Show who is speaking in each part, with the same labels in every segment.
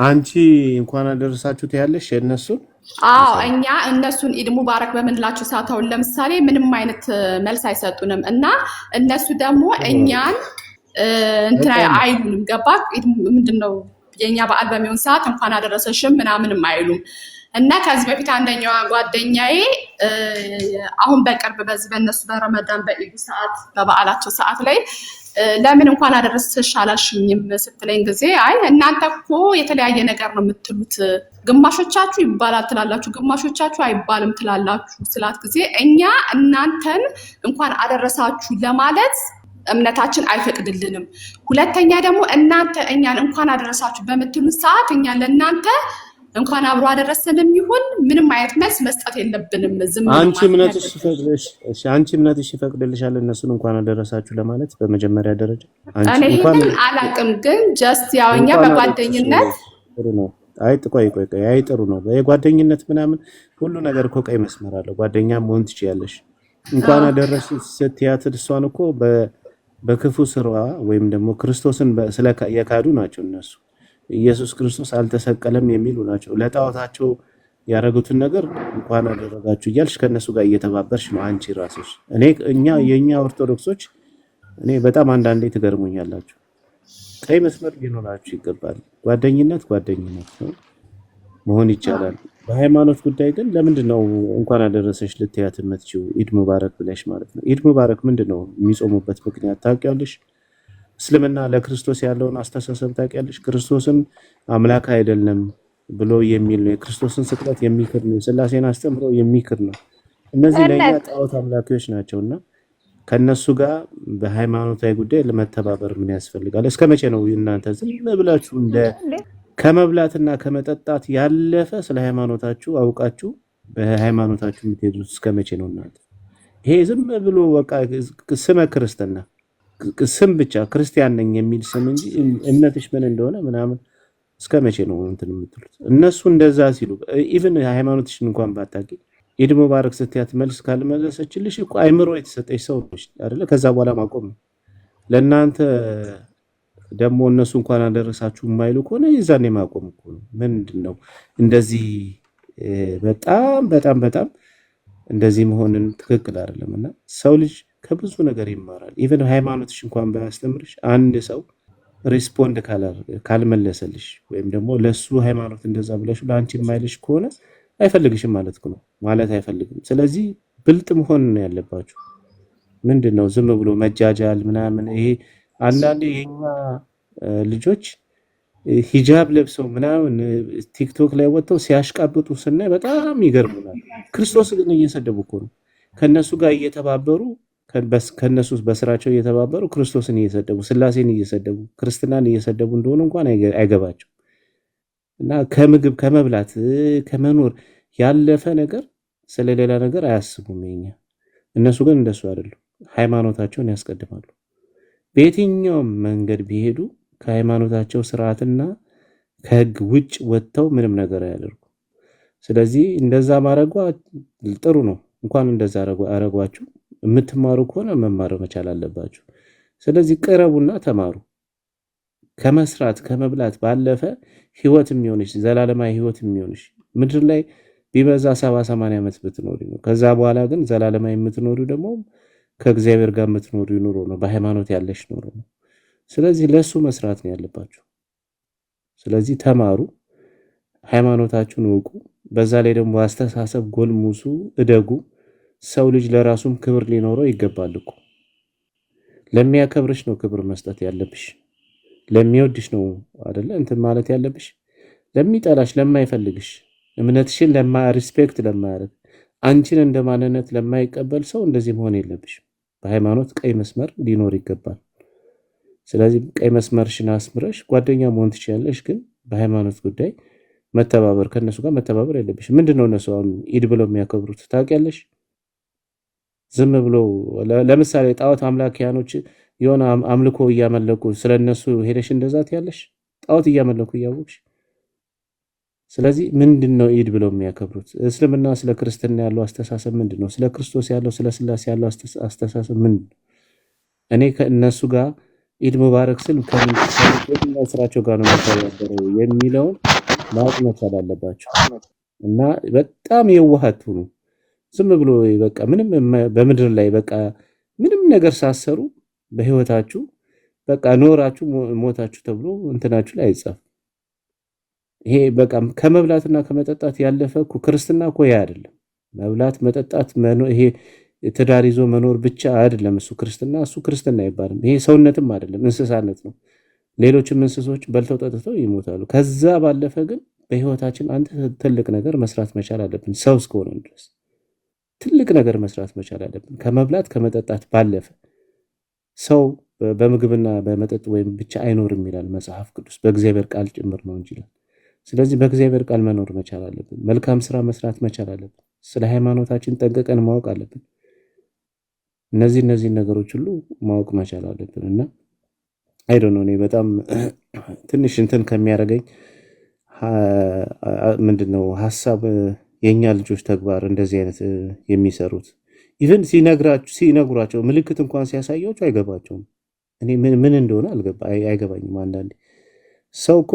Speaker 1: አንቺ እንኳን አደረሳችሁት ያለሽ እነሱን
Speaker 2: አዎ እኛ እነሱን ኢድ ሙባረክ በምንላቸው ሰዓታውን ለምሳሌ ምንም አይነት መልስ አይሰጡንም እና እነሱ ደግሞ እኛን እንትን አይሉንም። ገባ ምንድነው የኛ በዓል በሚሆን ሰዓት እንኳን አደረሰሽም ምናምንም አይሉም። እና ከዚህ በፊት አንደኛዋ ጓደኛዬ አሁን በቅርብ በዚህ በእነሱ በረመዳን በኢዱ ሰዓት በበዓላቸው ሰዓት ላይ ለምን እንኳን አደረሰሽ አላልሽኝም ስትለኝ ጊዜ አይ እናንተ እኮ የተለያየ ነገር ነው የምትሉት፣ ግማሾቻችሁ ይባላል ትላላችሁ፣ ግማሾቻችሁ አይባልም ትላላችሁ ስላት ጊዜ እኛ እናንተን እንኳን አደረሳችሁ ለማለት እምነታችን አይፈቅድልንም። ሁለተኛ ደግሞ እናንተ እኛን እንኳን አደረሳችሁ በምትሉት ሰዓት እኛ ለእናንተ እንኳን አብሮ አደረሰንም ይሁን ምንም አይነት መልስ መስጠት የለብንም። ዝም
Speaker 1: አንቺ እምነትሽ ይፈቅድልሻል እነሱን እንኳን አደረሳችሁ ለማለት በመጀመሪያ ደረጃ
Speaker 2: እኔ እንኳን አላቅም፣ ግን ጀስት ያውኛ በጓደኝነት
Speaker 1: ጥሩ ነው። አይ ቆይ አይ ጥሩ ነው። በጓደኝነት ምናምን ሁሉ ነገር እኮ ቀይ መስመር አለው። ጓደኛ መሆን ትችያለሽ። እንኳን አደረስሽ ስትያት እሷን እኮ በክፉ ስራዋ ወይም ደግሞ ክርስቶስን የካዱ ናቸው እነሱ። ኢየሱስ ክርስቶስ አልተሰቀለም የሚሉ ናቸው። ለጣዖታቸው ያደረጉትን ነገር እንኳን አደረጋችሁ እያልሽ ከነሱ ጋር እየተባበርሽ ነው አንቺ ራስሽ። የኛ ኦርቶዶክሶች እኔ በጣም አንዳንዴ ትገርሙኛላችሁ። ቀይ መስመር ሊኖራችሁ ይገባል። ጓደኝነት ነው መሆን ይቻላል። በሃይማኖት ጉዳይ ግን ለምንድን ነው እንኳን አደረሰሽ ልትያት የምትችይው? ኢድ ሙባረክ ብለሽ ማለት ነው። ኢድ ሙባረክ ምንድን ነው የሚጾሙበት ምክንያት ታውቂያለሽ? እስልምና ለክርስቶስ ያለውን አስተሳሰብ ታውቂያለሽ? ክርስቶስን አምላክ አይደለም ብሎ የሚል ነው። የክርስቶስን ስቅለት የሚክር ነው። የሥላሴን አስተምሮ የሚክር ነው። እነዚህ ለኛ ጣዖት አምላኪዎች ናቸውና ከነሱ ጋር በሃይማኖታዊ ጉዳይ ለመተባበር ምን ያስፈልጋል? እስከ መቼ ነው እናንተ ዝም ብላችሁ እንደ ከመብላትና ከመጠጣት ያለፈ ስለ ሃይማኖታችሁ አውቃችሁ በሃይማኖታችሁ የምትሄዱት? እስከ መቼ ነው እናንተ? ይሄ ዝም ብሎ በቃ ስመ ክርስትና ስም ብቻ ክርስቲያን ነኝ የሚል ስም እንጂ እምነትሽ ምን እንደሆነ ምናምን እስከ መቼ ነው እንትን የምትሉት? እነሱ እንደዛ ሲሉ ኢቭን ሃይማኖትሽን እንኳን ባታቂ ኢድ ሙባረክ ስትያት መልስ ካልመለሰችልሽ እኮ አይምሮ የተሰጠሽ ሰው ነሽ አይደለ? ከዛ በኋላ ማቆም ነው። ለእናንተ ደግሞ እነሱ እንኳን አደረሳችሁ የማይሉ ከሆነ የዛኔ ማቆም እኮ ነው። ምንድነው እንደዚህ በጣም እንደዚህ መሆንን ትክክል አይደለም። እና ሰው ልጅ ከብዙ ነገር ይማራል። ኢቨን ሃይማኖትሽ እንኳን ባያስተምርሽ አንድ ሰው ሪስፖንድ ካልመለሰልሽ ወይም ደግሞ ለሱ ሃይማኖት እንደዛ ብለሽ ለአንቺ የማይልሽ ከሆነ አይፈልግሽም ማለት ነው። ማለት አይፈልግም። ስለዚህ ብልጥ መሆን ነው ያለባችሁ። ምንድነው ዝም ብሎ መጃጃል ምናምን? ይሄ አንዳንዴ የኛ ልጆች ሂጃብ ለብሰው ምናምን ቲክቶክ ላይ ወጥተው ሲያሽቃብጡ ስናይ በጣም ይገርሙናል። ክርስቶስ ግን እየሰደቡ እኮ ነው። ከነሱ ጋር እየተባበሩ ከነሱ በስራቸው እየተባበሩ ክርስቶስን እየሰደቡ ሥላሴን እየሰደቡ ክርስትናን እየሰደቡ እንደሆነ እንኳን አይገባቸው እና ከምግብ ከመብላት ከመኖር ያለፈ ነገር ስለሌላ ነገር አያስቡም። እነሱ ግን እንደሱ አይደሉም። ሃይማኖታቸውን ያስቀድማሉ። በየትኛውም መንገድ ቢሄዱ ከሃይማኖታቸው ስርዓትና ከህግ ውጭ ወጥተው ምንም ነገር አያደርጉ። ስለዚህ እንደዛ ማድረጓ ጥሩ ነው። እንኳን እንደዛ አረጓችሁ። የምትማሩ ከሆነ መማር መቻል አለባችሁ። ስለዚህ ቅረቡና ተማሩ። ከመስራት ከመብላት ባለፈ ህይወት የሚሆንሽ ዘላለማዊ ህይወት የሚሆንሽ ምድር ላይ ቢበዛ 70-80 ዓመት ብትኖሪ ነው። ከዛ በኋላ ግን ዘላለማዊ የምትኖሪው ደግሞ ከእግዚአብሔር ጋር የምትኖሪው ኑሮ ነው። በሃይማኖት ያለሽ ኑሮ ነው። ስለዚህ ለሱ መስራት ነው ያለባችሁ። ስለዚህ ተማሩ፣ ሃይማኖታችሁን እወቁ። በዛ ላይ ደግሞ አስተሳሰብ ጎልሙሱ፣ እደጉ። ሰው ልጅ ለራሱም ክብር ሊኖረው ይገባል እኮ። ለሚያከብርሽ ነው ክብር መስጠት ያለብሽ። ለሚወድሽ ነው አይደለ እንትን ማለት ያለብሽ። ለሚጠላሽ፣ ለማይፈልግሽ፣ እምነትሽን ሪስፔክት ለማያደርግ፣ አንቺን እንደ ማንነት ለማይቀበል ሰው እንደዚህ መሆን የለብሽ። በሃይማኖት ቀይ መስመር ሊኖር ይገባል። ስለዚህ ቀይ መስመርሽን አስምረሽ ጓደኛ መሆን ትችያለሽ፣ ግን በሃይማኖት ጉዳይ መተባበር ከነሱ ጋር መተባበር የለብሽ። ምንድነው እነሱ አሁን ኢድ ብለው የሚያከብሩት ታውቂያለሽ? ዝም ብለው ለምሳሌ ጣዖት አምላኪያኖች የሆነ አምልኮ እያመለኩ ስለነሱ ሄደሽ እንደዛ ትያለሽ? ጣዖት እያመለኩ እያወቅሽ። ስለዚህ ምንድነው ኢድ ብለው የሚያከብሩት? እስልምና ስለ ክርስትና ያለው አስተሳሰብ ምንድነው? ስለ ክርስቶስ ያለው ስለ ሥላሴ ያለው አስተሳሰብ ምንድነው? እኔ ከእነሱ ጋር ኢድ ሙባረክ ስል ከምን ስራቸው ጋር ነው የሚያደርገው የሚለውን ማወቅ መቻል አለባቸው። እና በጣም የዋሃት ሁኑ። ዝም ብሎ በቃ ምንም በምድር ላይ በቃ ምንም ነገር ሳሰሩ በህይወታችሁ በቃ ኖራችሁ ሞታችሁ ተብሎ እንትናችሁ ላይ አይጻፍ። ይሄ በቃ ከመብላትና ከመጠጣት ያለፈ እኮ ክርስትና እኮ ያ አይደለም። መብላት መጠጣት ይሄ ትዳር ይዞ መኖር ብቻ አይደለም እሱ ክርስትና። እሱ ክርስትና አይባልም። ይሄ ሰውነትም አይደለም፣ እንስሳነት ነው። ሌሎችም እንስሶች በልተው ጠጥተው ይሞታሉ። ከዛ ባለፈ ግን በህይወታችን አንድ ትልቅ ነገር መስራት መቻል አለብን። ሰው እስከሆነ ድረስ ትልቅ ነገር መስራት መቻል አለብን። ከመብላት ከመጠጣት ባለፈ ሰው በምግብና በመጠጥ ወይም ብቻ አይኖርም ይላል መጽሐፍ ቅዱስ፣ በእግዚአብሔር ቃል ጭምር ነው እንጂ። ስለዚህ በእግዚአብሔር ቃል መኖር መቻል አለብን። መልካም ስራ መስራት መቻል አለብን። ስለ ሃይማኖታችን ጠንቅቀን ማወቅ አለብን። እነዚህ ነገሮች ሁሉ ማወቅ መቻል አለብን እና እኔ በጣም ትንሽ እንትን ከሚያደርገኝ ምንድነው ሀሳብ የኛ ልጆች ተግባር እንደዚህ አይነት የሚሰሩት ኢቭን ሲነግሯቸው ምልክት እንኳን ሲያሳያቸው አይገባቸውም። እኔ ምን እንደሆነ አይገባኝም። አንዳንዴ ሰው እኮ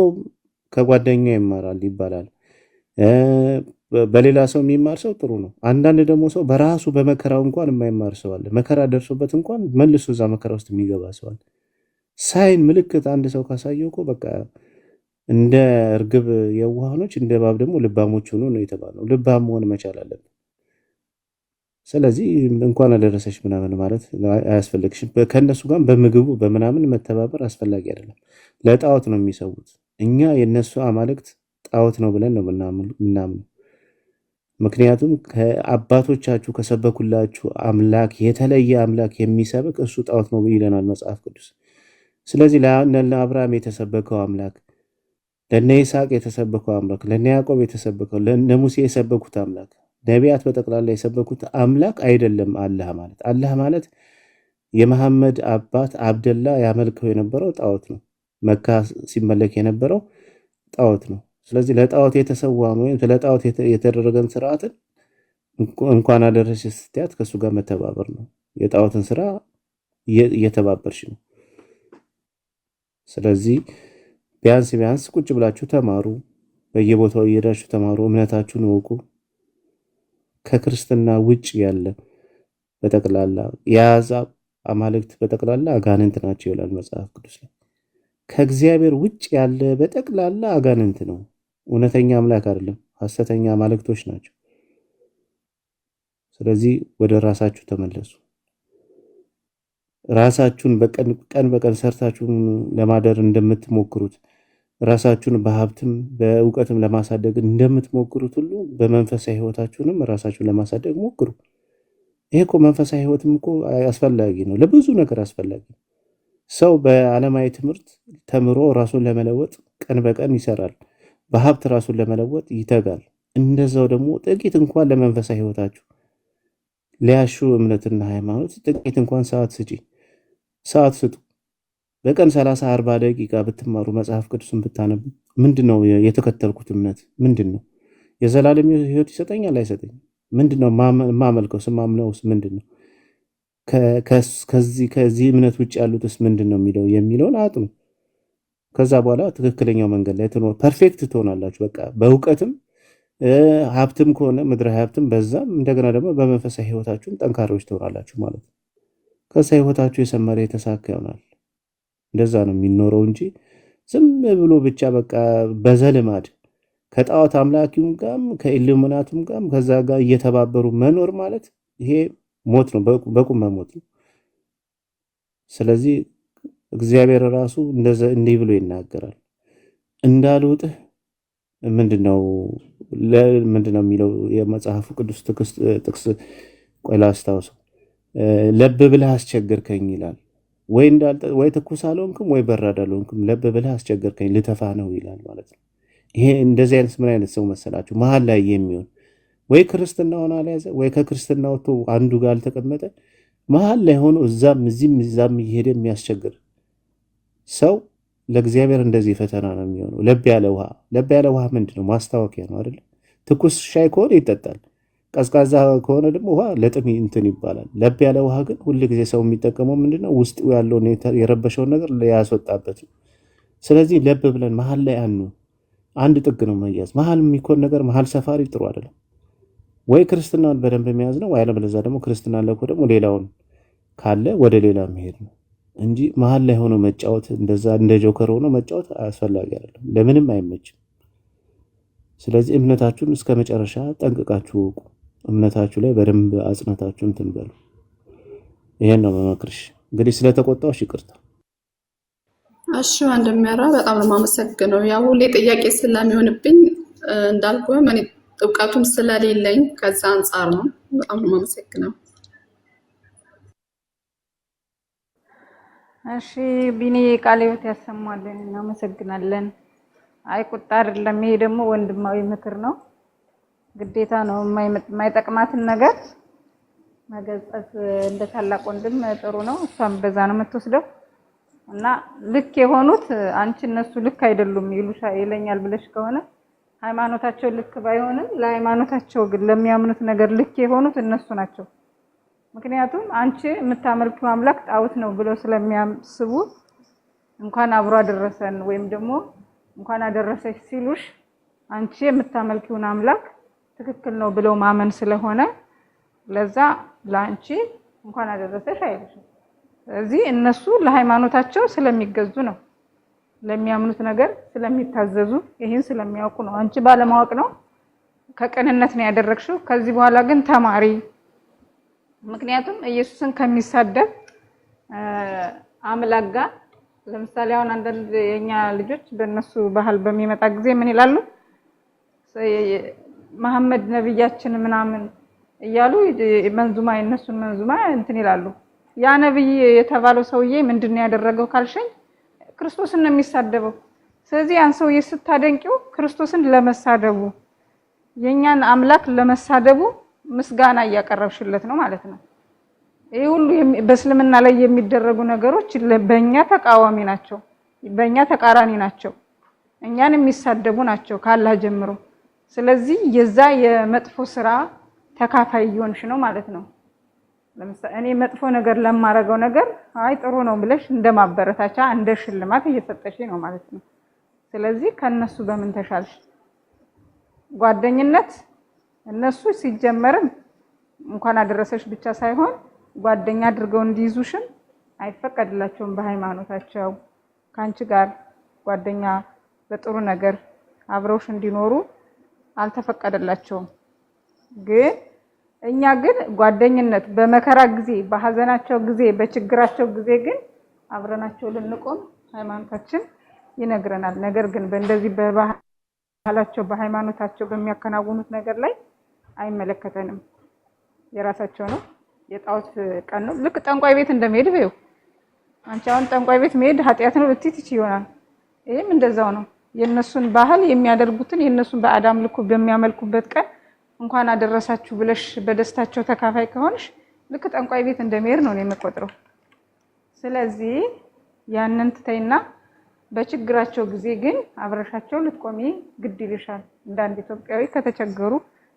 Speaker 1: ከጓደኛ ይማራል ይባላል። በሌላ ሰው የሚማር ሰው ጥሩ ነው። አንዳንድ ደግሞ ሰው በራሱ በመከራው እንኳን የማይማር ሰው አለ። መከራ ደርሶበት እንኳን መልሶ እዛ መከራ ውስጥ የሚገባ ሰው አለ። ሳይን ምልክት አንድ ሰው ካሳየው እኮ በቃ እንደ እርግብ የዋሃኖች እንደ እባብ ደግሞ ልባሞች ሆኖ ነው የተባለው። ልባም መሆን መቻል አለብን። ስለዚህ እንኳን አደረሰሽ ምናምን ማለት አያስፈልግሽም። ከእነሱ ጋር በምግቡ በምናምን መተባበር አስፈላጊ አይደለም። ለጣዖት ነው የሚሰዉት። እኛ የነሱ አማልክት ጣዖት ነው ብለን ነው ምናምን። ምክንያቱም ከአባቶቻችሁ ከሰበኩላችሁ አምላክ የተለየ አምላክ የሚሰብክ እሱ ጣዖት ነው ይለናል መጽሐፍ ቅዱስ። ስለዚህ ለነ አብርሃም የተሰበከው አምላክ፣ ለነ ይስሐቅ የተሰበከው አምላክ፣ ለነ ያዕቆብ የተሰበከው፣ ለነ ሙሴ የሰበኩት አምላክ፣ ነቢያት በጠቅላላ የሰበኩት አምላክ አይደለም። አላህ ማለት የመሐመድ አባት አብደላ ያመልከው የነበረው ጣዖት ነው። መካ ሲመለክ የነበረው ጣዖት ነው። ስለዚህ ለጣዖት የተሰዋን ወይም ለጣዖት የተደረገን ስርዓትን እንኳን አደረሰሽ ስትያት ከሱ ጋር መተባበር ነው። የጣዖትን ስራ እየተባበርሽ ነው። ስለዚህ ቢያንስ ቁጭ ብላችሁ ተማሩ። በየቦታው እየሄዳችሁ ተማሩ። እምነታችሁን እወቁ። ከክርስትና ውጭ ያለ በጠቅላላ የአሕዛብ አማልክት በጠቅላላ አጋንንት ናቸው ይላል መጽሐፍ ቅዱስ ላይ። ከእግዚአብሔር ውጭ ያለ በጠቅላላ አጋንንት ነው። እውነተኛ አምላክ አይደለም፣ ሐሰተኛ አማልክቶች ናቸው። ስለዚህ ወደ ራሳችሁ ተመለሱ። ራሳችሁን ቀን በቀን ሰርታችሁን ለማደር እንደምትሞክሩት ራሳችሁን በሀብትም በእውቀትም ለማሳደግ እንደምትሞክሩት ሁሉ በመንፈሳዊ ህይወታችሁንም ራሳችሁን ለማሳደግ ሞክሩ። ይሄ እኮ መንፈሳዊ ህይወትም እኮ አስፈላጊ ነው፣ ለብዙ ነገር አስፈላጊ ነው። ሰው በዓለማዊ ትምህርት ተምሮ ራሱን ለመለወጥ ቀን በቀን ይሰራል፣ በሀብት ራሱን ለመለወጥ ይተጋል። እንደዛው ደግሞ ጥቂት እንኳን ለመንፈሳዊ ህይወታችሁ ለያሹ እምነትና ሃይማኖት ጥቂት እንኳን ሰዓት ስጡ። በቀን 30-40 ደቂቃ ብትማሩ መጽሐፍ ቅዱስን ብታነቡ ምንድነው የተከተልኩት እምነት ምንድነው? የዘላለም ህይወት ይሰጠኛል አይሰጠኝም? ምንድነው ማመልከው ስማምነውስ ምንድነው? ከዚህ እምነት ውጭ ያሉትስ ምንድነው የሚለውን አጥኑ። ከዛ በኋላ ትክክለኛው መንገድ ላይ ፐርፌክት ትሆናላችሁ። በቃ በእውቀትም ሀብትም ከሆነ ምድራዊ ሀብትም በዛም እንደገና ደግሞ በመንፈሳዊ ህይወታችሁም ጠንካሮች ትሆናላችሁ ማለት ነው። ከዛ ህይወታችሁ የሰመረ የተሳካ ይሆናል። እንደዛ ነው የሚኖረው እንጂ ዝም ብሎ ብቻ በቃ በዘልማድ ከጣዖት አምላኪውም ጋርም ከኢሉሚናቱም ጋርም ከዛ ጋር እየተባበሩ መኖር ማለት ይሄ ሞት ነው፣ በቁም መሞት ነው። ስለዚህ እግዚአብሔር ራሱ እንዲህ ብሎ ይናገራል። እንዳልውጥህ ምንድነው የሚለው የመጽሐፉ ቅዱስ ጥቅስ? ቆይ ላስታውሰው። ለብ ብለህ አስቸገርከኝ ይላል። ወይ ትኩስ አልሆንክም ወይ በራድ አልሆንክም፣ ለብ ብለህ አስቸገርከኝ ልተፋ ነው ይላል ማለት ነው። ይሄ እንደዚህ አይነት ምን አይነት ሰው መሰላችሁ? መሀል ላይ የሚሆን ወይ ክርስትናውን አልያዘ ወይ ከክርስትና ወጥቶ አንዱ ጋር አልተቀመጠ፣ መሀል ላይ ሆኖ እዛም እዛም እየሄደ የሚያስቸግር ሰው ለእግዚአብሔር እንደዚህ ፈተና ነው የሚሆነው። ለብ ያለ ውሃ ምንድነው? ማስታወቂያ ነው አይደል? ትኩስ ሻይ ከሆነ ይጠጣል፣ ቀዝቃዛ ከሆነ ደግሞ ውሃ ለጥም እንትን ይባላል። ለብ ያለ ውሃ ግን ሁል ጊዜ ሰው የሚጠቀመው ምንድነው? ውስጥ ያለውን የረበሸውን ነገር ያስወጣበት። ስለዚህ ለብ ብለን መሀል ላይ አንድ ጥግ ነው መያዝ። መሀል የሚኮን ነገር መሀል ሰፋሪ ጥሩ አይደለም። ወይ ክርስትናን በደንብ የሚያዝ ነው፣ ወይ አለበለዚያ ደግሞ ክርስትናን ለኮ ደግሞ ሌላውን ካለ ወደ ሌላ መሄድ ነው እንጂ መሀል ላይ ሆኖ መጫወት እንደዛ እንደ ጆከር ሆኖ መጫወት አስፈላጊ አይደለም፣ ለምንም አይመችም። ስለዚህ እምነታችሁን እስከ መጨረሻ ጠንቅቃችሁ ወቁ። እምነታችሁ ላይ በደንብ አጽናታችሁ እንትን በሉ። ይሄን ነው መመክርሽ። እንግዲህ ስለተቆጣሁሽ ይቅርታ።
Speaker 2: እሺ ወንድሜ ኧረ በጣም ነው የማመሰግነው። ያው ሁሌ ጥያቄ ስለሚሆንብኝ እንዳልኩህም እኔ እውቀቱም ስለሌለኝ ከዛ አንጻር ነው። በጣም ነው የማመሰግነው።
Speaker 3: እሺ ቢኒ ቃለ ሕይወት ያሰማልን። እናመሰግናለን። አይ ቁጣ አይደለም፣ ይሄ ደግሞ ወንድማዊ ምክር ነው። ግዴታ ነው የማይጠቅማትን ነገር መገጸጽ እንደ ታላቅ ወንድም ጥሩ ነው። እሷም በዛ ነው የምትወስደው እና ልክ የሆኑት አንቺ እነሱ ልክ አይደሉም ይለኛል ብለሽ ከሆነ ሃይማኖታቸው ልክ ባይሆንም ለሃይማኖታቸው ግን ለሚያምኑት ነገር ልክ የሆኑት እነሱ ናቸው። ምክንያቱም አንቺ የምታመልኪው አምላክ ጣዖት ነው ብለው ስለሚያስቡ እንኳን አብሮ አደረሰን ወይም ደግሞ እንኳን አደረሰሽ ሲሉሽ አንቺ የምታመልኪውን አምላክ ትክክል ነው ብለው ማመን ስለሆነ ለዛ ላንቺ እንኳን አደረሰሽ አይልሽም። ስለዚህ እነሱ ለሃይማኖታቸው ስለሚገዙ ነው፣ ለሚያምኑት ነገር ስለሚታዘዙ ይሄን ስለሚያውቁ ነው። አንቺ ባለማወቅ ነው ከቅንነት ነው ያደረግሽው። ከዚህ በኋላ ግን ተማሪ። ምክንያቱም ኢየሱስን ከሚሳደብ አምላክ ጋር ለምሳሌ አሁን አንዳንድ የኛ ልጆች በእነሱ ባህል በሚመጣ ጊዜ ምን ይላሉ? መሐመድ ነብያችን ምናምን እያሉ መንዙማ የነሱን መንዙማ እንትን ይላሉ። ያ ነብይ የተባለው ሰውዬ ምንድነው ያደረገው ካልሽኝ ክርስቶስን ነው የሚሳደበው። ስለዚህ ያን ሰውዬ ስታደንቂው ክርስቶስን ለመሳደቡ የኛን አምላክ ለመሳደቡ ምስጋና እያቀረብሽለት ነው ማለት ነው። ይሄ ሁሉ በእስልምና ላይ የሚደረጉ ነገሮች በእኛ ተቃዋሚ ናቸው፣ በእኛ ተቃራኒ ናቸው፣ እኛን የሚሳደቡ ናቸው ካላህ ጀምሮ። ስለዚህ የዛ የመጥፎ ስራ ተካፋይ ይሆንሽ ነው ማለት ነው። ለምሳሌ እኔ መጥፎ ነገር ለማረገው ነገር አይ ጥሩ ነው ብለሽ እንደማበረታቻ እንደ ሽልማት እየሰጠሽ ነው ማለት ነው። ስለዚህ ከነሱ በምን ተሻልሽ? ጓደኝነት እነሱ ሲጀመርም እንኳን አደረሰሽ ብቻ ሳይሆን ጓደኛ አድርገው እንዲይዙሽም አይፈቀድላቸውም በሃይማኖታቸው። ካንቺ ጋር ጓደኛ በጥሩ ነገር አብረውሽ እንዲኖሩ አልተፈቀደላቸውም። ግን እኛ ግን ጓደኝነት በመከራ ጊዜ፣ በሐዘናቸው ጊዜ፣ በችግራቸው ጊዜ ግን አብረናቸው ልንቆም ሃይማኖታችን ይነግረናል። ነገር ግን በእንደዚህ በባህላቸው በሃይማኖታቸው በሚያከናውኑት ነገር ላይ አይመለከተንም። የራሳቸው ነው፣ የጣዖት ቀን ነው። ልክ ጠንቋይ ቤት እንደመሄድ ነው። አንቺ አሁን ጠንቋይ ቤት መሄድ ኃጢያት ነው ልትይት ይሆናል። ይሄም እንደዛው ነው። የነሱን ባህል የሚያደርጉትን የነሱን በአዳም ልኩ በሚያመልኩበት ቀን እንኳን አደረሳችሁ ብለሽ በደስታቸው ተካፋይ ከሆንሽ ልክ ጠንቋይ ቤት እንደመሄድ ነው የሚቆጥረው። ስለዚህ ያንን ትተይና በችግራቸው ጊዜ ግን አብረሻቸው ልትቆሚ ግድ ይልሻል። እንዳንድ ኢትዮጵያዊ ከተቸገሩ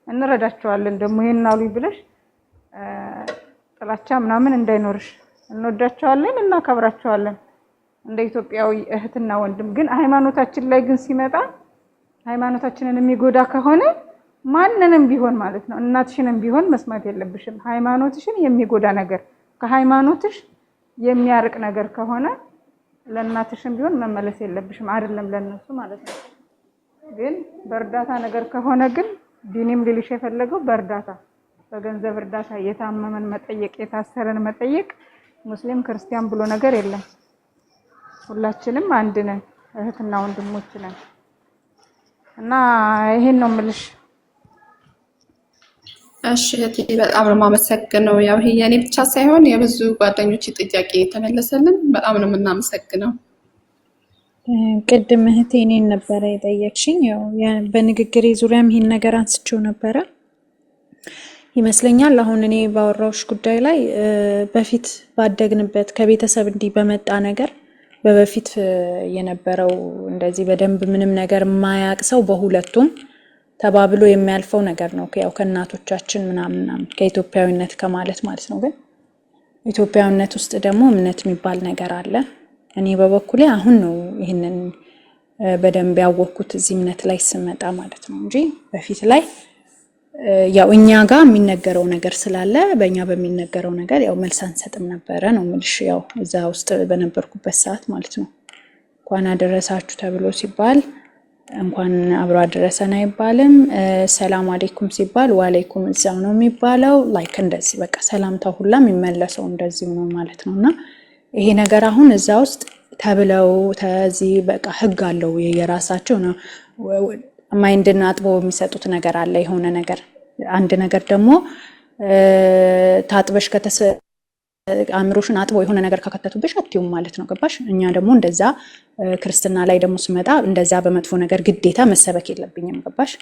Speaker 3: እንረዳቸዋለን ደግሞ ይሄን አሉኝ ብለሽ ጥላቻ ምናምን እንዳይኖርሽ። እንወዳቸዋለን፣ እናከብራቸዋለን እንደ ኢትዮጵያዊ እህትና ወንድም። ግን ሃይማኖታችን ላይ ግን ሲመጣ ሃይማኖታችንን የሚጎዳ ከሆነ ማንንም ቢሆን ማለት ነው እናትሽንም ቢሆን መስማት የለብሽም። ሃይማኖትሽን የሚጎዳ ነገር ከሃይማኖትሽ የሚያርቅ ነገር ከሆነ ለእናትሽም ቢሆን መመለስ የለብሽም፣ አይደለም ለነሱ ማለት ነው። ግን በእርዳታ ነገር ከሆነ ግን ዲኒም ሊልሽ የፈለገው በእርዳታ በገንዘብ እርዳታ የታመመን መጠየቅ፣ የታሰረን መጠየቅ ሙስሊም ክርስቲያን ብሎ ነገር የለም። ሁላችንም አንድ ነን፣ እህትና ወንድሞች ነን። እና ይሄን ነው የምልሽ።
Speaker 2: እሺ እህቴ በጣም ነው የማመሰግነው። ያው ይሄ የኔ ብቻ ሳይሆን የብዙ ጓደኞች ጥያቄ ተመለሰልን። በጣም ነው የምናመሰግነው።
Speaker 4: ቅድም እህቴ እኔን ነበረ የጠየቅሽኝ። ያው በንግግሬ ዙሪያም ይሄን ነገር አንስቼው ነበረ ይመስለኛል። አሁን እኔ ባወራውሽ ጉዳይ ላይ በፊት ባደግንበት ከቤተሰብ እንዲህ በመጣ ነገር በበፊት የነበረው እንደዚህ በደንብ ምንም ነገር የማያውቅ ሰው በሁለቱም ተባብሎ የሚያልፈው ነገር ነው። ያው ከእናቶቻችን ምናምን ከኢትዮጵያዊነት ከማለት ማለት ነው። ግን ኢትዮጵያዊነት ውስጥ ደግሞ እምነት የሚባል ነገር አለ። እኔ በበኩሌ አሁን ነው ይህንን በደንብ ያወቅኩት እዚህ እምነት ላይ ስመጣ ማለት ነው እንጂ በፊት ላይ ያው እኛ ጋር የሚነገረው ነገር ስላለ በእኛ በሚነገረው ነገር ያው መልስ አንሰጥም ነበረ ነው የምልሽ። ያው እዛ ውስጥ በነበርኩበት ሰዓት ማለት ነው እንኳን አደረሳችሁ ተብሎ ሲባል እንኳን አብሮ አደረሰን አይባልም። ሰላም አለይኩም ሲባል ወአለይኩም እዛው ነው የሚባለው። ላይክ እንደዚህ በቃ ሰላምታው ሁላ የሚመለሰው እንደዚህ ነው ማለት ነውና ይሄ ነገር አሁን እዛ ውስጥ ተብለው ተዚህ በቃ ህግ አለው የራሳቸው ነው። ማይንድና አጥቦ የሚሰጡት ነገር አለ የሆነ ነገር አንድ ነገር ደግሞ ታጥበሽ አእምሮሽን አጥቦ የሆነ ነገር ከከተቱብሽ አትዩም ማለት ነው። ገባሽ? እኛ ደግሞ እንደዛ ክርስትና ላይ ደግሞ ስመጣ እንደዛ በመጥፎ ነገር ግዴታ መሰበክ የለብኝም። ገባሽ?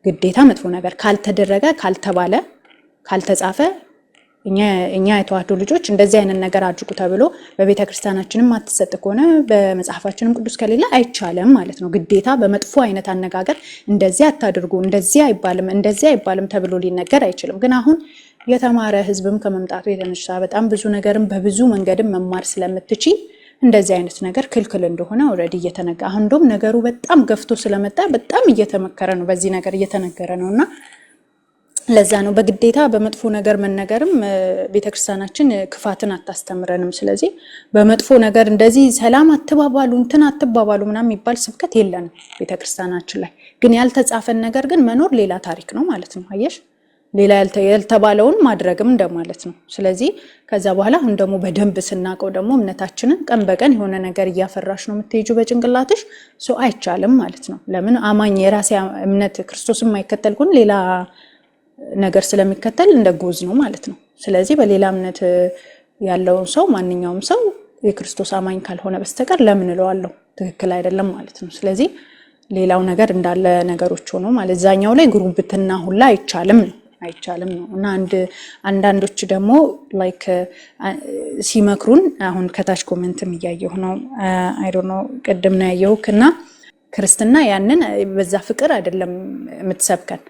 Speaker 4: ግዴታ መጥፎ ነገር ካልተደረገ ካልተባለ ካልተጻፈ እኛ የተዋህዶ ልጆች እንደዚህ አይነት ነገር አድርጉ ተብሎ በቤተ ክርስቲያናችንም አትሰጥ ከሆነ በመጽሐፋችንም ቅዱስ ከሌለ አይቻልም ማለት ነው። ግዴታ በመጥፎ አይነት አነጋገር እንደዚህ አታድርጉ እንደዚህ አይባልም ተብሎ ሊነገር አይችልም። ግን አሁን የተማረ ህዝብም ከመምጣቱ የተነሳ በጣም ብዙ ነገርም በብዙ መንገድም መማር ስለምትቺ እንደዚህ አይነት ነገር ክልክል እንደሆነ ኦልሬዲ እየተነገረ አሁን እንደውም ነገሩ በጣም ገፍቶ ስለመጣ በጣም እየተመከረ ነው በዚህ ነገር እየተነገረ ነውና ለዛ ነው በግዴታ በመጥፎ ነገር መነገርም ቤተክርስቲያናችን ክፋትን አታስተምረንም። ስለዚህ በመጥፎ ነገር እንደዚህ ሰላም አትባባሉ እንትን አትባባሉ ምናምን የሚባል ስብከት የለንም ቤተክርስቲያናችን ላይ። ግን ያልተጻፈን ነገር ግን መኖር ሌላ ታሪክ ነው ማለት ነው። አየሽ ሌላ ያልተባለውን ማድረግም እንደማለት ነው። ስለዚህ ከዛ በኋላ አሁን ደግሞ በደንብ ስናቀው ደግሞ እምነታችንን ቀን በቀን የሆነ ነገር እያፈራሽ ነው የምትሄጁ በጭንቅላትሽ አይቻልም ማለት ነው። ለምን አማኝ የራሴ እምነት ክርስቶስን ማይከተል ግን ሌላ ነገር ስለሚከተል እንደጎዝ ነው ማለት ነው። ስለዚህ በሌላ እምነት ያለው ሰው ማንኛውም ሰው የክርስቶስ አማኝ ካልሆነ በስተቀር ለምን እለዋለሁ ትክክል አይደለም ማለት ነው። ስለዚህ ሌላው ነገር እንዳለ ነገሮች ሆኖ ማለት ዛኛው ላይ ጉርብትና ሁላ አይቻልም ነው እና አንዳንዶች ደግሞ ላይክ ሲመክሩን አሁን ከታች ኮሜንትም እያየሁ ነው አይ ዶንት ኖ ቅድም ነው ያየሁና ክርስትና ያንን በዛ ፍቅር አይደለም የምትሰብከን።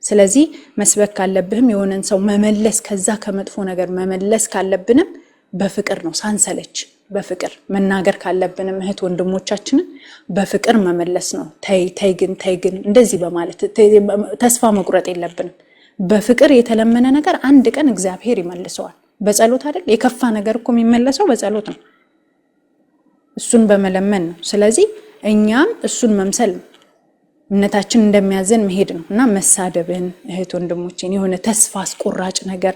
Speaker 4: ስለዚህ መስበክ ካለብህም የሆነን ሰው መመለስ ከዛ ከመጥፎ ነገር መመለስ ካለብንም በፍቅር ነው ሳንሰለች በፍቅር መናገር ካለብንም እህት ወንድሞቻችንን በፍቅር መመለስ ነው። ተይ ግን እንደዚህ በማለት ተስፋ መቁረጥ የለብንም። በፍቅር የተለመነ ነገር አንድ ቀን እግዚአብሔር ይመልሰዋል። በጸሎት አይደል? የከፋ ነገር እኮ የሚመለሰው በጸሎት ነው፣ እሱን በመለመን ነው። ስለዚህ እኛም እሱን መምሰል ነው፣ እምነታችን እንደሚያዘን መሄድ ነው እና መሳደብን እህት ወንድሞችን የሆነ ተስፋ አስቆራጭ ነገር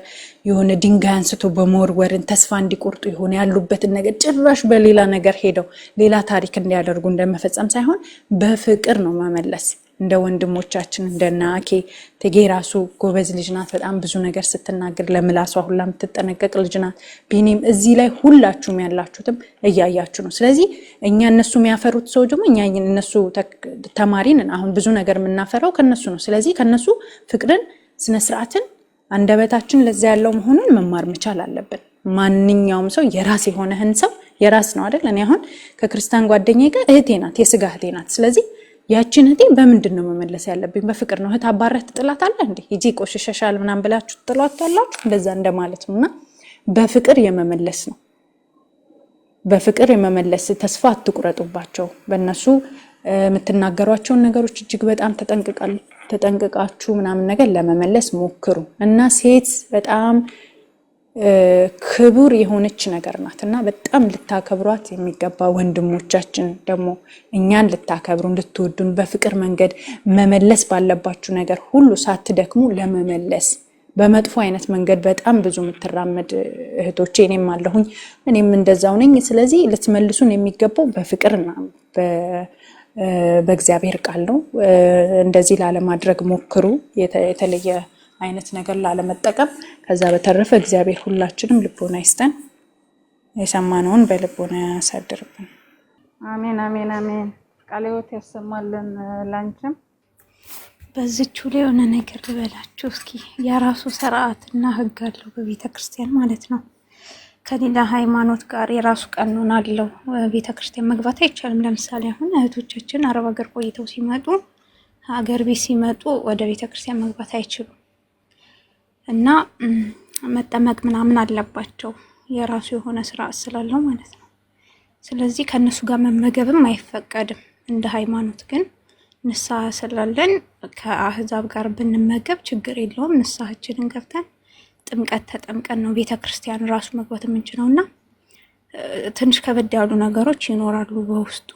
Speaker 4: የሆነ ድንጋይ አንስቶ በመወርወርን ተስፋ እንዲቆርጡ የሆነ ያሉበትን ነገር ጭራሽ በሌላ ነገር ሄደው ሌላ ታሪክ እንዲያደርጉ እንደመፈጸም ሳይሆን በፍቅር ነው መመለስ። እንደ ወንድሞቻችን እንደና አኬ ተጌ ራሱ ጎበዝ ልጅ ናት። በጣም ብዙ ነገር ስትናገር ለምላሷ ሁላ የምትጠነቀቅ ልጅ ናት። ቢኒም እዚህ ላይ ሁላችሁም ያላችሁትም እያያችሁ ነው። ስለዚህ እኛ እነሱ የሚያፈሩት ሰው ደግሞ እኛ እነሱ ተማሪን አሁን ብዙ ነገር የምናፈራው ከነሱ ነው። ስለዚህ ከነሱ ፍቅርን ስነ ስርዓትን አንደበታችን ለዛ ያለው መሆኑን መማር መቻል አለብን። ማንኛውም ሰው የራስ የሆነህን ሰው የራስ ነው አይደል? እኔ አሁን ከክርስቲያን ጓደኛዬ ጋር እህቴ ናት፣ የስጋ እህቴ ናት። ስለዚህ ያቺን እህቴ በምንድን ነው መመለስ ያለብኝ? በፍቅር ነው። እህት አባረህ ትጥላታለህ እንዴ? ሂጂ ቆሽሸሻል ምናምን ብላችሁ ትጥሏታላችሁ? እንደዛ እንደማለት ነውና በፍቅር የመመለስ ነው። በፍቅር የመመለስ ተስፋ አትቁረጡባቸው። በእነሱ የምትናገሯቸውን ነገሮች እጅግ በጣም ተጠንቅቃችሁ ምናምን ነገር ለመመለስ ሞክሩ እና ሴት በጣም ክቡር የሆነች ነገር ናት እና በጣም ልታከብሯት የሚገባ ወንድሞቻችን ደግሞ እኛን ልታከብሩ እንድትወዱን በፍቅር መንገድ መመለስ ባለባችሁ ነገር ሁሉ ሳትደክሙ ለመመለስ በመጥፎ አይነት መንገድ በጣም ብዙ የምትራመድ እህቶቼ እኔም አለሁኝ እኔም እንደዛው ነኝ። ስለዚህ ልትመልሱን የሚገባው በፍቅርና በእግዚአብሔር ቃል ነው። እንደዚህ ላለማድረግ ሞክሩ፣ የተለየ አይነት ነገር ላለመጠቀም። ከዛ በተረፈ እግዚአብሔር ሁላችንም ልቦና ይስጠን፣ የሰማነውን በልቦና ያሳድርብን።
Speaker 3: አሜን አሜን አሜን። ቃለ ሕይወት ያሰማልን ላንቺም።
Speaker 5: በዚቹ ላይ የሆነ ነገር ልበላችሁ እስኪ። የራሱ ስርዓትና ህግ አለው በቤተክርስቲያን ማለት ነው። ከሌላ ሃይማኖት ጋር የራሱ ቀኖና አለው። ቤተክርስቲያን መግባት አይቻልም። ለምሳሌ አሁን እህቶቻችን አረብ ሀገር ቆይተው ሲመጡ ሀገር ቤት ሲመጡ ወደ ቤተክርስቲያን መግባት አይችሉም እና መጠመቅ ምናምን አለባቸው፣ የራሱ የሆነ ስርዓት ስላለው ማለት ነው። ስለዚህ ከነሱ ጋር መመገብም አይፈቀድም። እንደ ሃይማኖት ግን ንስሐ ስላለን ከአህዛብ ጋር ብንመገብ ችግር የለውም። ንስሐችንን ገብተን ጥምቀት ተጠምቀን ነው ቤተክርስቲያን ራሱ መግባት የምንችለውና ትንሽ ከበድ ያሉ ነገሮች ይኖራሉ በውስጡ።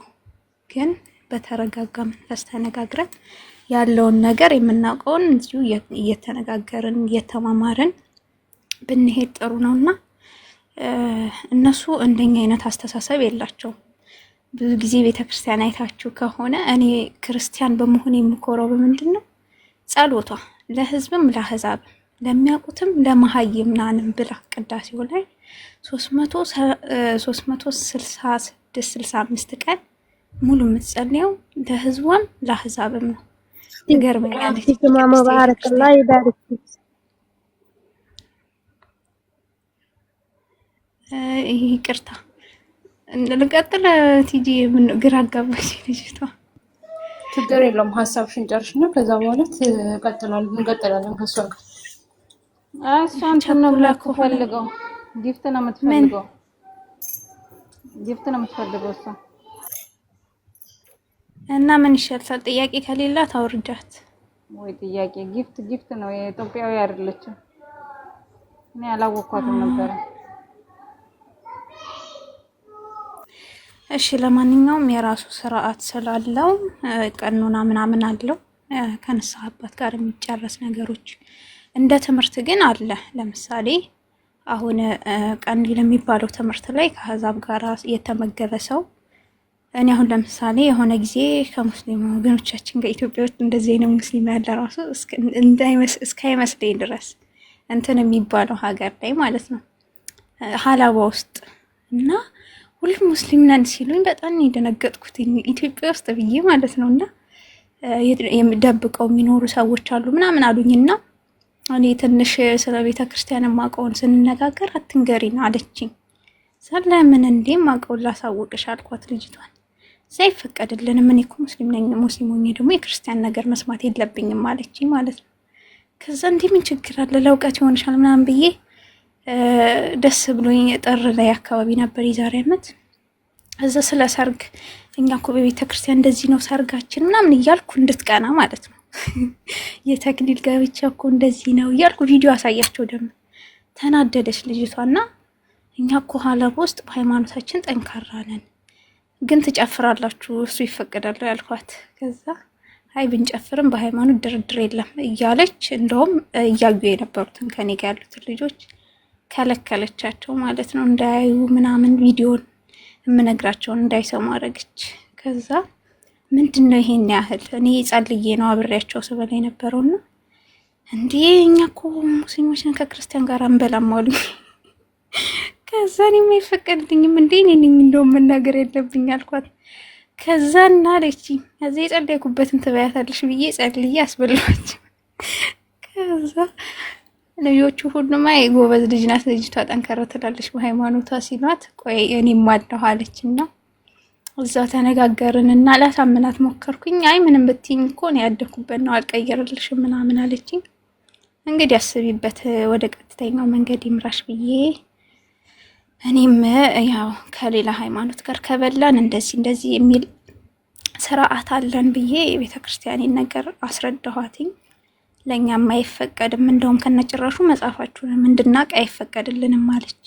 Speaker 5: ግን በተረጋጋ መንፈስ ተነጋግረን ያለውን ነገር የምናውቀውን እዚሁ እየተነጋገርን እየተማማርን ብንሄድ ጥሩ ነውና እነሱ እንደኛ አይነት አስተሳሰብ የላቸውም። ብዙ ጊዜ ቤተክርስቲያን አይታችሁ ከሆነ እኔ ክርስቲያን በመሆን የምኮረው በምንድነው ጸሎቷ ለህዝብም ለአህዛብም ለሚያውቁትም ለመሃይምናንም ብላ ቅዳሴው ላይ 366-65 ቀን ሙሉ የምትጸልየው ለህዝቧም ለአህዛብም ነው። ይገርመኛል።
Speaker 6: ማማ ባረክ ላይ ይባርክ።
Speaker 5: ይቅርታ ልቀጥል። ቲጂ ምን ግራ አጋባሽ ልጅቷ።
Speaker 7: ችግር የለውም ሀሳብሽን ጨርሽና ከዛ በኋላ እንቀጥላለን ከሷ ጋር።
Speaker 3: እሷን ነው ብላክ ፈልገው ጊፍት ነው የምትፈልገው እሷ
Speaker 5: እና ምን ይሻላል? ጥያቄ ከሌላት አውርጃት
Speaker 3: ወይ ጥያቄ ጊፍት ነው። የኢትዮጵያዊ አይደለችም። እኔ አላወኳትም ነበር።
Speaker 5: እሺ ለማንኛውም የራሱ ስርዓት ስላለው ቀኖና ምናምን አለው ከንስሐ አባት ጋር የሚጨረስ ነገሮች እንደ ትምህርት ግን አለ። ለምሳሌ አሁን ቀንዲል የሚባለው ትምህርት ላይ ከአህዛብ ጋር የተመገበ ሰው እኔ አሁን ለምሳሌ የሆነ ጊዜ ከሙስሊም ወገኖቻችን ጋር ኢትዮጵያ ውስጥ እንደዚህ ነው ሙስሊም ያለ ራሱ እስካይመስለኝ ድረስ እንትን የሚባለው ሀገር ላይ ማለት ነው ሀላባ ውስጥ እና ሁሉም ሙስሊም ነን ሲሉኝ በጣም የደነገጥኩት ኢትዮጵያ ውስጥ ብዬ ማለት ነውና የሚደብቀው የሚኖሩ ሰዎች አሉ ምናምን አሉኝና እኔ ትንሽ ስለ ቤተ ክርስቲያን ማቀውን ስንነጋገር አትንገሪና አለችኝ። ሰለምን እንዴ ማቀው ላሳውቅሽ አልኳት ልጅቷን። ሳይፈቀድልንም እኔ እኮ ሙስሊም ነኝ፣ ሙስሊሞኝ ደግሞ የክርስቲያን ነገር መስማት የለብኝም አለችኝ ማለት ነው። ከዛ እንዴ ምን ችግር አለ ለውቀት ይሆንሻል ምናምን ብዬ ደስ ብሎኝ ጥር ላይ አካባቢ ነበር የዛሬ ዓመት እዛ ስለ ሰርግ እኛ እኮ በቤተ ክርስቲያን እንደዚህ ነው ሰርጋችን ምናምን እያልኩ እንድትቀና ማለት ነው የተክሊል ጋብቻ እኮ እንደዚህ ነው እያልኩ ቪዲዮ አሳያቸው ደግሞ ተናደደች ልጅቷና እኛ እኮ ሀላባ ውስጥ በሃይማኖታችን ጠንካራ ነን ግን ትጨፍራላችሁ እሱ ይፈቀዳል ያልኳት። ከዛ አይ ብንጨፍርም በሃይማኖት ድርድር የለም እያለች እንደውም እያዩ የነበሩትን ከኔ ጋር ያሉትን ልጆች ከለከለቻቸው ማለት ነው እንዳያዩ ምናምን ቪዲዮን የምነግራቸውን እንዳይሰሙ አደረገች። ከዛ ምንድነው ይሄን ያህል እኔ ጸልዬ ነው አብሬያቸው ስበላ የነበረውና እንዴ እኛ እኮ ሙስሊሞችን ከክርስቲያን ጋር አንበላም አሉኝ። ከዛ እኔም አይፈቀድልኝም እንዴ እኔ እንደውም መናገር የለብኝ አልኳት። ከዛ እና አለችኝ እዚህ የጸለይኩበትን ትበያታለሽ ብዬ ጸልዬ አስበላኋቸው። ከዛ ልጆቹ ሁሉም አይ ጎበዝ ልጅ ናት ልጅቷ ጠንከር ትላለች በሃይማኖቷ ሲሏት ቆይ እኔም አለሁ አለችና እዛው ተነጋገርንና ላሳምናት ሞከርኩኝ። አይ ምንም ብትይኝ እኮ ነው ያደኩበት ነው አልቀየርልሽም ምናምን አለችኝ። እንግዲህ አስቢበት ወደ ቀጥተኛው መንገድ ይምራሽ ብዬ እኔም ያው ከሌላ ሃይማኖት ጋር ከበላን እንደዚህ የሚል ስርዓት አለን ብዬ ቤተክርስቲያኔን ነገር አስረዳኋትኝ። ለኛም አይፈቀድም እንደውም ከነጭራሹ መጻፋችሁን እንድናቅ አይፈቀድልንም አለች።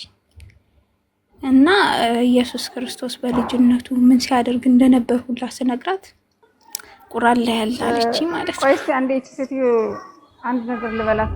Speaker 5: እና ኢየሱስ ክርስቶስ በልጅነቱ ምን ሲያደርግ እንደነበር ሁላ ስነግራት ቁርአን ላይ ያለ አለች ማለት ነው።
Speaker 3: ቆይስ አንዴ ሴትዮ አንድ ነገር ልበላት